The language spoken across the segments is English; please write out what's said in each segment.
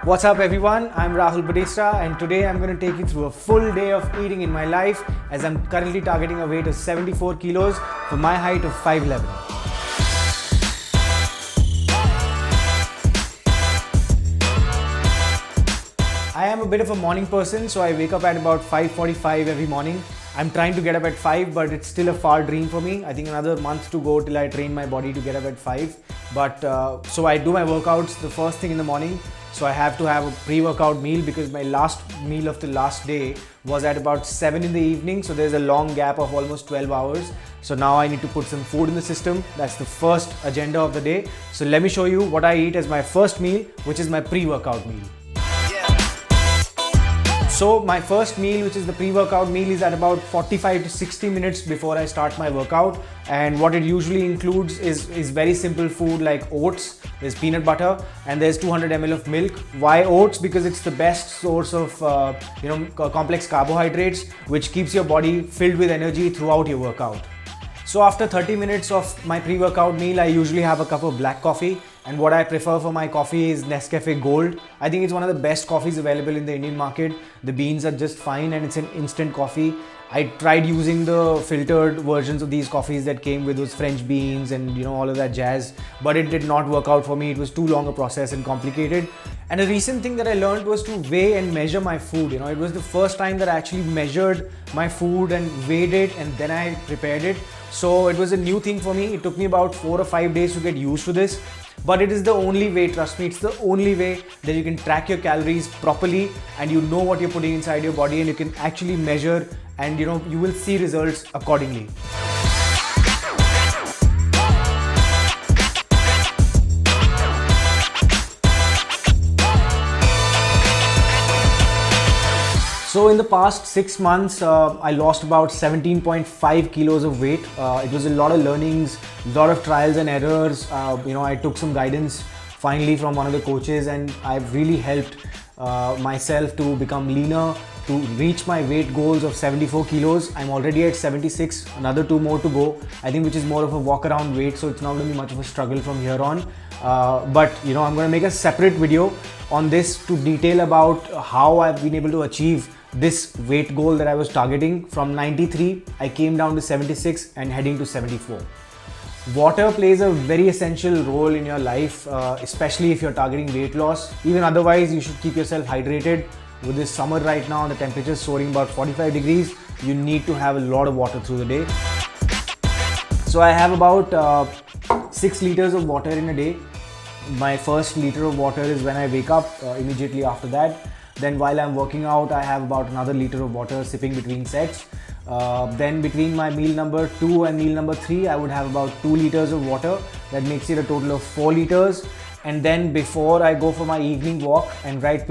What's up everyone, I'm Rahul Badesra and today I'm going to take you through a full day of eating in my life as I'm currently targeting a weight of 74 kilos for my height of 5'11". I am a bit of a morning person, so I wake up at about 5:45 every morning. I'm trying to get up at 5, but it's still a far dream for me. I think another month to go till I train my body to get up at 5. But so I do my workouts the first thing in the morning. So I have to have a pre-workout meal because my last meal of the last day was at about 7 in the evening. So there's a long gap of almost 12 hours. So now I need to put some food in the system. That's the first agenda of the day. So let me show you what I eat as my first meal, which is my pre-workout meal. So my first meal, which is the pre-workout meal, is at about 45 to 60 minutes before I start my workout. And what it usually includes is very simple food like oats, there's peanut butter, and there's 200 ml of milk. Why oats? Because it's the best source of complex carbohydrates, which keeps your body filled with energy throughout your workout. So after 30 minutes of my pre-workout meal, I usually have a cup of black coffee. And what I prefer for my coffee is Nescafe Gold. I think it's one of the best coffees available in the Indian market. The beans are just fine and it's an instant coffee. I tried using the filtered versions of these coffees that came with those French beans and all of that jazz, but it did not work out for me. It was too long a process and complicated. And a recent thing that I learned was to weigh and measure my food. It was the first time that I actually measured my food and weighed it and then I prepared it. So it was a new thing for me. It took me about 4 or 5 days to get used to this. But it is the only way, trust me, it's the only way that you can track your calories properly and you know what you're putting inside your body and you can actually measure and you will see results accordingly. So in the past 6 months, I lost about 17.5 kilos of weight. It was a lot of learnings, a lot of trials and errors. I took some guidance finally from one of the coaches and I've really helped myself to become leaner, to reach my weight goals of 74 kilos. I'm already at 76, another 2 more to go. I think which is more of a walk around weight, so it's not going to be much of a struggle from here on. But I'm going to make a separate video on this to detail about how I've been able to achieve this weight goal that I was targeting. From 93, I came down to 76 and heading to 74. Water plays a very essential role in your life, especially if you're targeting weight loss. Even otherwise, you should keep yourself hydrated. With this summer right now, the temperature is soaring about 45 degrees. You need to have a lot of water through the day. So I have about 6 liters of water in a day. My first liter of water is when I wake up, immediately after that. Then while I'm working out, I have about another liter of water sipping between sets. Then between my meal number 2 and meal number 3, I would have about 2 liters of water. That makes it a total of 4 liters. And then before I go for my evening walk and right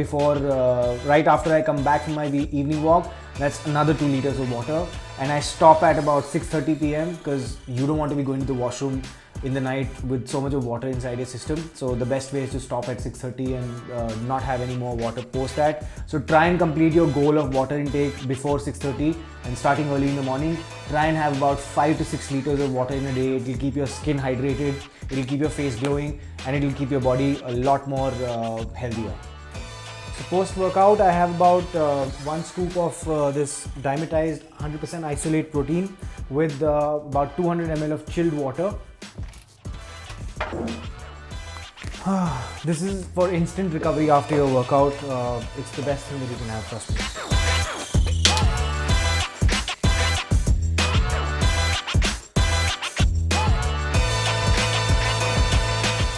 after I come back from my evening walk, that's another 2 liters of water. And I stop at about 6:30 p.m. because you don't want to be going to the washroom in the night with so much of water inside your system. So the best way is to stop at 6:30 and not have any more water post that. So try and complete your goal of water intake before 6:30 and starting early in the morning. Try and have about 5 to 6 liters of water in a day. It will keep your skin hydrated, it will keep your face glowing and it will keep your body a lot more healthier. So post workout, I have about 1 scoop of this Dymatize 100% isolate protein with about 200 ml of chilled water. This is for instant recovery after your workout. It's the best thing that you can have, trust me.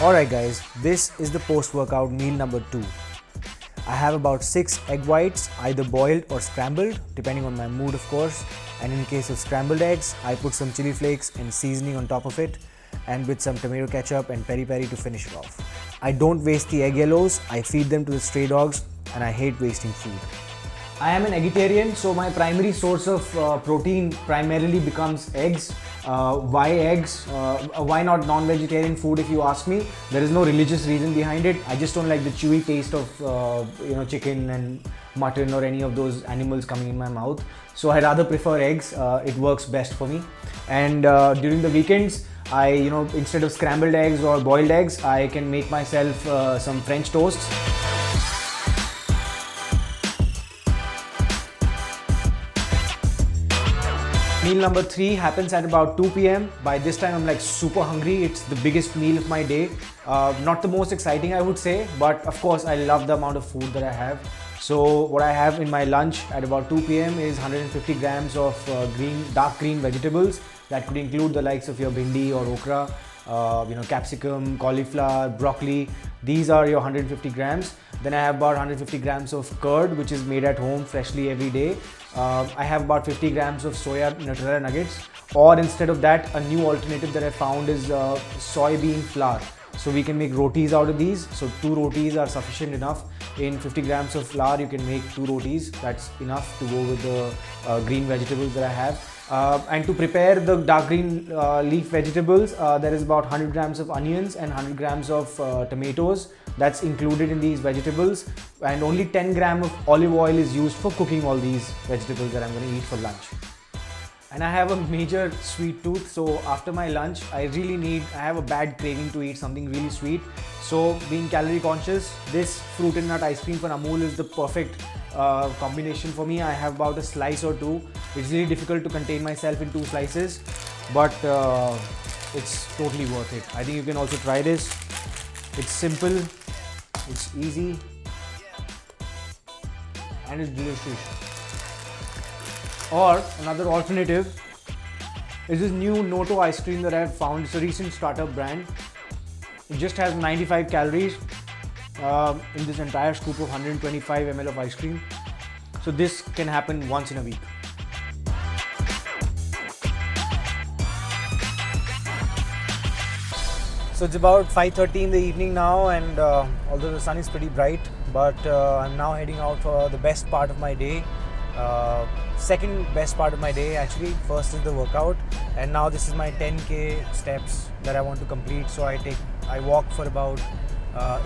Alright guys, this is the post-workout meal number 2. I have about 6 egg whites, either boiled or scrambled, depending on my mood of course. And in case of scrambled eggs, I put some chili flakes and seasoning on top of it, and with some tomato ketchup and peri peri to finish it off. I don't waste the egg yellows, I feed them to the stray dogs and I hate wasting food. I am an vegetarian, so my primary source of protein primarily becomes eggs. Why eggs? Why not non-vegetarian food if you ask me? There is no religious reason behind it. I just don't like the chewy taste of chicken and mutton or any of those animals coming in my mouth. So I rather prefer eggs. It works best for me. And during the weekends, instead of scrambled eggs or boiled eggs, I can make myself some French toasts. Meal number 3 happens at about 2 p.m. By this time I'm like super hungry. It's the biggest meal of my day. Not the most exciting I would say, but of course I love the amount of food that I have. So what I have in my lunch at about 2 p.m. is 150 grams of dark green vegetables. That could include the likes of your bhindi or okra, capsicum, cauliflower, broccoli. These are your 150 grams. Then I have about 150 grams of curd, which is made at home freshly every day. I have about 50 grams of soya Nutella nuggets, or instead of that, a new alternative that I found is soybean flour. So we can make rotis out of these. So 2 rotis are sufficient enough. In 50 grams of flour, you can make 2 rotis. That's enough to go with the green vegetables that I have. And to prepare the dark green leaf vegetables, there is about 100 grams of onions and 100 grams of tomatoes. That's included in these vegetables, and only 10 grams of olive oil is used for cooking all these vegetables that I'm going to eat for lunch. And I have a major sweet tooth, so after my lunch I have a bad craving to eat something really sweet. So being calorie conscious, this fruit and nut ice cream from Amul is the perfect combination for me. I have about a slice or 2. It's really difficult to contain myself in 2 slices, but it's totally worth it. I think you can also try this. It's simple, it's easy, and it's delicious. Or another alternative is this new Noto ice cream that I have found. It's a recent startup brand. It just has 95 calories in this entire scoop of 125 ml of ice cream. So this can happen once in a week. So it's about 5:30 in the evening now, and although the sun is pretty bright, but I'm now heading out for the best part of my day. Second best part of my day actually. First is the workout, and now this is my 10k steps that I want to complete. So I walk for about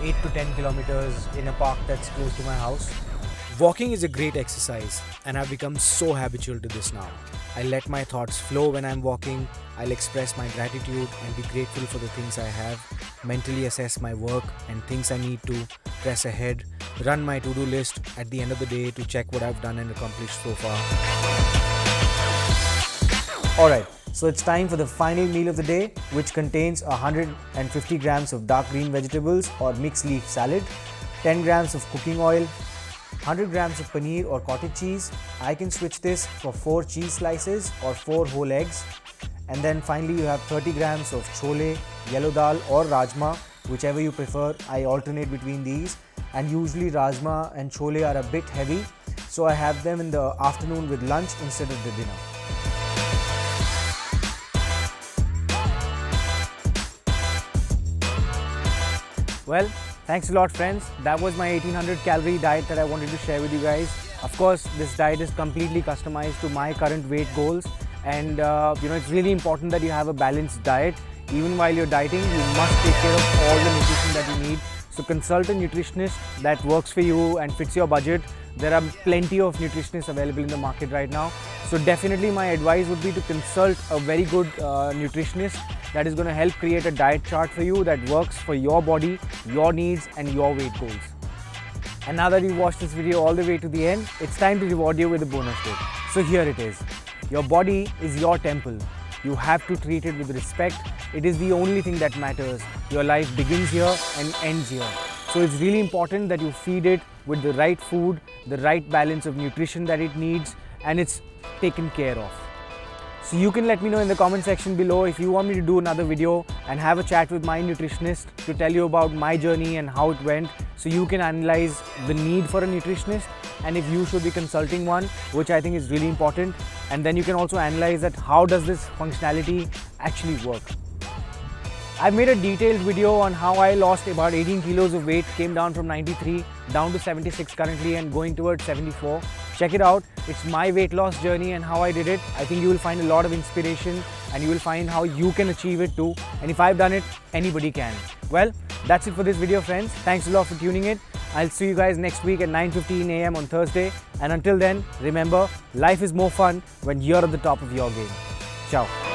8 to 10 kilometers in a park that's close to my house. Walking is a great exercise, and I've become so habitual to this now. I let my thoughts flow when I'm walking. I'll express my gratitude and be grateful for the things I have, mentally assess my work and things I need to, press ahead, run my to-do list at the end of the day to check what I've done and accomplished so far. Alright, so it's time for the final meal of the day, which contains 150 grams of dark green vegetables or mixed leaf salad, 10 grams of cooking oil, 100 grams of paneer or cottage cheese. I can switch this for 4 cheese slices or 4 whole eggs. And then finally you have 30 grams of chole, yellow dal or rajma, whichever you prefer. I alternate between these, and usually rajma and chole are a bit heavy, so I have them in the afternoon with lunch instead of the dinner. Well, thanks a lot friends. That was my 1800 calorie diet that I wanted to share with you guys. Of course, this diet is completely customized to my current weight goals, and it's really important that you have a balanced diet. Even while you're dieting, you must take care of all the nutrition that you need. So consult a nutritionist that works for you and fits your budget. There are plenty of nutritionists available in the market right now. So definitely my advice would be to consult a very good nutritionist that is going to help create a diet chart for you that works for your body, your needs and your weight goals. And now that you've watched this video all the way to the end, it's time to reward you with a bonus tip. So here it is. Your body is your temple. You have to treat it with respect. It is the only thing that matters. Your life begins here and ends here. So it's really important that you feed it with the right food, the right balance of nutrition that it needs, and it's taken care of. So you can let me know in the comment section below if you want me to do another video and have a chat with my nutritionist to tell you about my journey and how it went, so you can analyze the need for a nutritionist and if you should be consulting one, which I think is really important. And then you can also analyze that how does this functionality actually work. I've made a detailed video on how I lost about 18 kilos of weight, came down from 93 down to 76 currently and going towards 74. Check it out. It's my weight loss journey and how I did it. I think you will find a lot of inspiration and you will find how you can achieve it too. And if I've done it, anybody can. Well, that's it for this video, friends. Thanks a lot for tuning in. I'll see you guys next week at 9:15 a.m. on Thursday. And until then, remember, life is more fun when you're at the top of your game. Ciao.